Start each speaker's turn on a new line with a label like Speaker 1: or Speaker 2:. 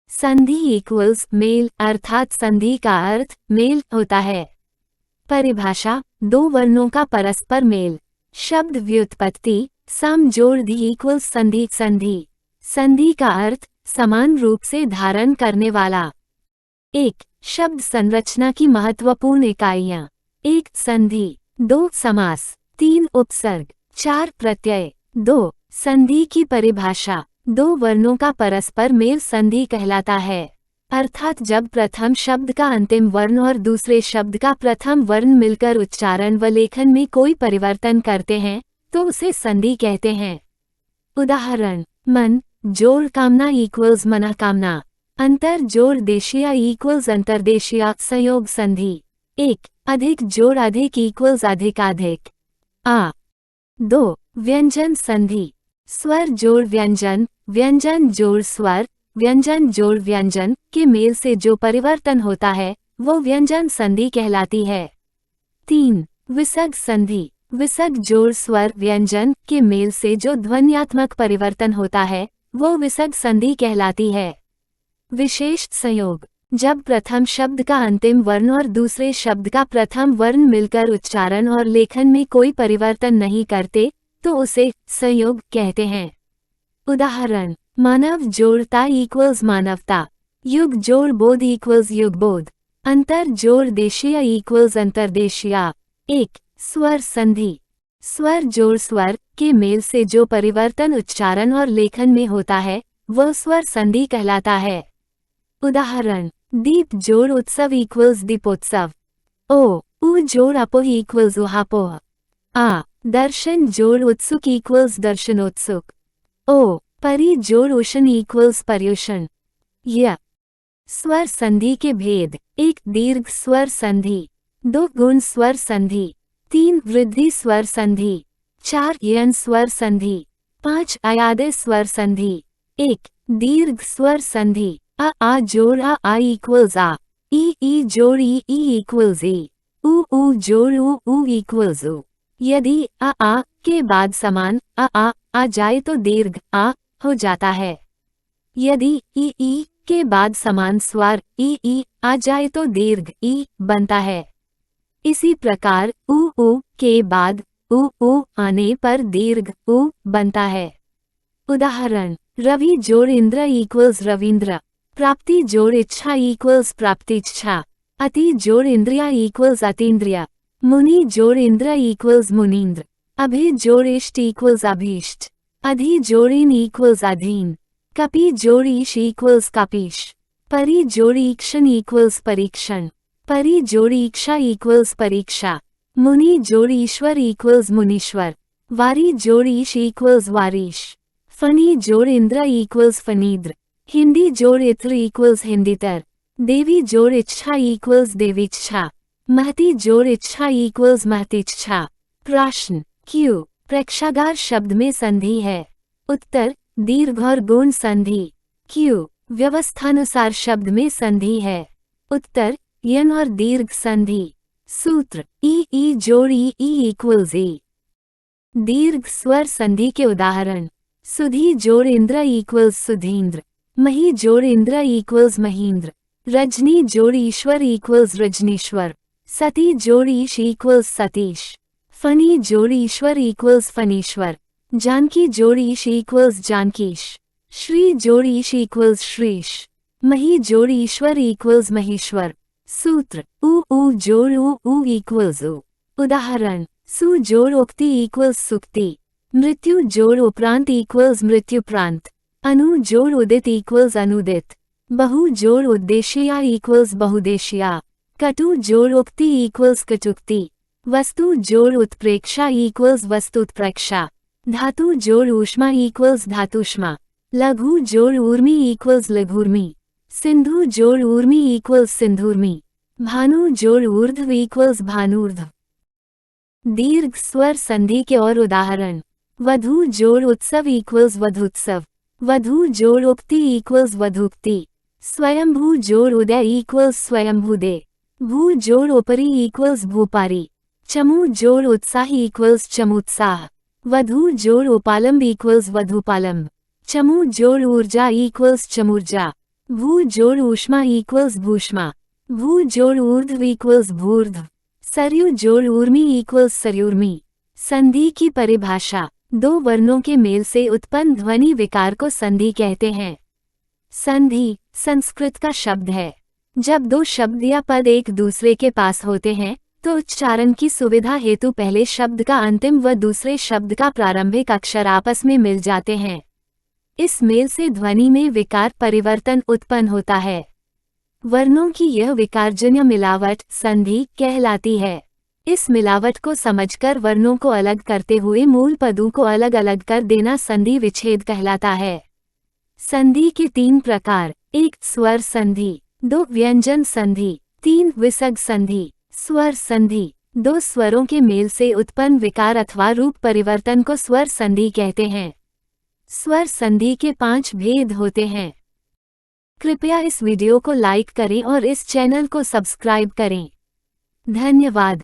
Speaker 1: संधि equals mail अर्थात संधि का अर्थ मेल होता है। परिभाषा, दो वर्णों का परस्पर मेल। शब्द व्युत्पत्ति, सम जोड़ दी इक्वल्स संधि। संधि संधि का अर्थ समान रूप से धारण करने वाला। एक, शब्द संरचना की महत्वपूर्ण इकाइयां। एक, संधि। दो, समास। तीन, उपसर्ग। चार, प्रत्यय। दो, संधि की परिभाषा, दो वर्णों का परस्पर मेल संधि कहलाता है। अर्थात जब प्रथम शब्द का अंतिम वर्ण और दूसरे शब्द का प्रथम वर्ण मिलकर उच्चारण व लेखन में कोई परिवर्तन करते हैं तो उसे संधि कहते हैं। उदाहरण, मन जोड़ कामना इक्वल्स मनोकामना। अंतर जोड़ देशीय इक्वल्स अंतर्देशीय। संयोग संधि। एक, अधिक जोड़ अधिक इक्वल्स अधिकाधिक। आ। दो, व्यंजन संधि। स्वर जोड़ व्यंजन, व्यंजन जोड़ स्वर, व्यंजन जोड़ व्यंजन के मेल से जो परिवर्तन होता है वो व्यंजन संधि कहलाती है। तीन, विसर्ग संधि। विसर्ग जोड़ स्वर व्यंजन के मेल से जो ध्वन्यात्मक परिवर्तन होता है वो विसर्ग संधि कहलाती है। विशेष संयोग, जब प्रथम शब्द का अंतिम वर्ण और दूसरे शब्द का प्रथम वर्ण मिलकर उच्चारण और लेखन में कोई परिवर्तन नहीं करते तो उसे संयोग कहते हैं। उदाहरण, मानव जोड़ता इक्वल्स मानवता। युग जोड़ बोध इक्वल्स युगबोध। अंतर जोड़ देशीय इक्वल्स अंतर्देशीय। एक, स्वर संधि। स्वर जोड़ स्वर के मेल से जो परिवर्तन उच्चारण और लेखन में होता है वह स्वर संधि कहलाता है। उदाहरण, दीप जोड़ उत्सव इक्वल्स दीपोत्सव। ओ, उ जोड़ अपोह इक्वल्स उहापोह। आ, दर्शन जोड़ उत्सुक इक्वल्स दर्शनोत्सुक। ओ, परि जोड़ उष्ण इक्वल्स पर्युषण। य। स्वर संधि के भेद। एक, दीर्घ स्वर संधि। दो, गुण स्वर संधि। तीन, वृद्धि स्वर संधि। चार, यन स्वर संधि। पाँच, अयादे स्वर संधि। एक, दीर्घ स्वर संधि। आ जोड़ आ इक्वल्स आ। ई जोड़ ई इक्वल्स ई। उ जोड़ उ इक्वल्स उ। यदि आ के बाद समान आ जाए तो दीर्घ आ हो जाता है। यदि ई के बाद समान स्वर ई आ जाए तो दीर्घ ई बनता है। इसी प्रकार उ के बाद उ आने पर दीर्घ उ बनता है। उदाहरण, रवि जोड़ इंद्र इक्वल्स रविंद्र। प्राप्ति जोड़ इच्छा इक्वल्स प्राप्तिच्छा। अति जोड़ इंद्रिया इक्वल्स अतीन्द्रिय। मुनि जोड़ इंद्र इक्वल्स मुनीन्द्र। अभि जोड़ इष्ट इक्वल्स अभीष्ट। अधि जोड़ इन इक्वल्स अधीन। कपि जोड़ ईश इक्वल्स कपीश। परि जोड़ ईक्षण इक्वल्स परीक्षण। परि जोड़ ईक्षा इक्वल्स परीक्षा। मुनि जोड़ ईश्वर इक्वल्स मुनीश्वर। वारी जोड़ ईश इक्वल्स वारीश। फनी जोड़ इंद्र इक्वल्स फनीद्र। हिंदी जोड़ इत्र इक्वल्स हिंदीतर। देवी जोड़ इच्छा इक्वल्स देवीच्छा। महती जोड़ इच्छा इक्वल्स महतीच्छा। प्रश्न, क्यों प्रेक्षागार शब्द में संधि है? उत्तर, दीर्घ और गुण संधि। क्यों व्यवस्थानुसार शब्द में संधि है? उत्तर, यन और दीर्घ संधि। सूत्र, ई जोड़ ई इक्वल्स ई। दीर्घ स्वर संधि के उदाहरण, सुधी जोड़ इंद्र इक्वल्स सुधींद्र। मही जोड़ इंद्र इक्वल्स महींद्र। रजनी जोड़ ईश्वर इक्वल्स रजनीश्वर। सती जोड़ ईश इक्वल्स सतीश। फनी जोड़ ईश्वर इक्वल्स फनीश्वर। जानकी जोड़ ईश इक्वल्स जानकीश। श्री जोड़ ईश इक्वल्स श्रीश। मही जोड़ ईश्वर इक्वल्स महेश्वर। सूत्र, उ जोड़ उ इक्वल्स उ। उदाहरण, सु जोड़ उक्ति इक्वल्स सुक्ति। मृत्यु जोड़ उपरांत इक्वल्स मृत्युप्रांत। अनु जोड़ उदित इक्वल्स अनुदित। बहु जोड़ उद्देश्य इक्वल्स बहुदेश्या। कटु जोड़ उक्ति इक्वल्स कटुक्ति। वस्तु जोड़ उत्प्रेक्षा इक्वल्स वस्तुत्प्रेक्षा। धातु जोड़ ऊष्मा इक्वल्स धातुष्मा। लघु जोड़ ऊर्मी इक्वल्स लघुर्मी। सिंधु जोड़ ऊर्मी इक्वल्स सिंधुर्मी। भानु जोड़ ऊर्ध्व इक्वल्स भानूर्ध्व। दीर्घ स्वर संधि के और उदाहरण, वधु जोड़ उत्सव इक्वल्स वधुत्सव। वधु जोड़ उक्ति इक्वल्स वधुक्ति। स्वयंभू जोड़ उदय इक्वल्स स्वयंभूदे। भू जोड़ उपरी इक्वल्स भूपारी। चमू जोड़ उत्साह इक्वल्स चमूत्साह। वधु जोड़ उपालंब इक्वल्स वधुपालंब। चमू जोड़ ऊर्जा इक्वल्स चमूर्जा। भू जोड़ ऊष्मा इक्वल्स भूष्मा। भू जोड़ ऊर्ध्व इक्वल्स भूर्ध्व। सरयू जोड़ ऊर्मी इक्वल्स सरयूर्मी। संधि की परिभाषा, दो वर्णों के मेल से उत्पन्न ध्वनि विकार को संधि कहते हैं। संधि संस्कृत का शब्द है। जब दो शब्द या पद एक दूसरे के पास होते हैं तो उच्चारण की सुविधा हेतु पहले शब्द का अंतिम व दूसरे शब्द का प्रारंभिक अक्षर आपस में मिल जाते हैं। इस मेल से ध्वनि में विकार परिवर्तन उत्पन्न होता है। वर्णों की यह विकारजन्य मिलावट संधि कहलाती है। इस मिलावट को समझकर वर्णों को अलग करते हुए मूल पदों को अलग अलग कर देना संधि विच्छेद कहलाता है। संधि के 3 प्रकार, 1 स्वर संधि, 2 व्यंजन संधि, 3 विसर्ग संधि। स्वर संधि, 2 स्वरों के मेल से उत्पन्न विकार अथवा रूप परिवर्तन को स्वर संधि कहते हैं। स्वर संधि के 5 भेद होते हैं। कृपया इस वीडियो को लाइक करें और इस चैनल को सब्सक्राइब करें। धन्यवाद।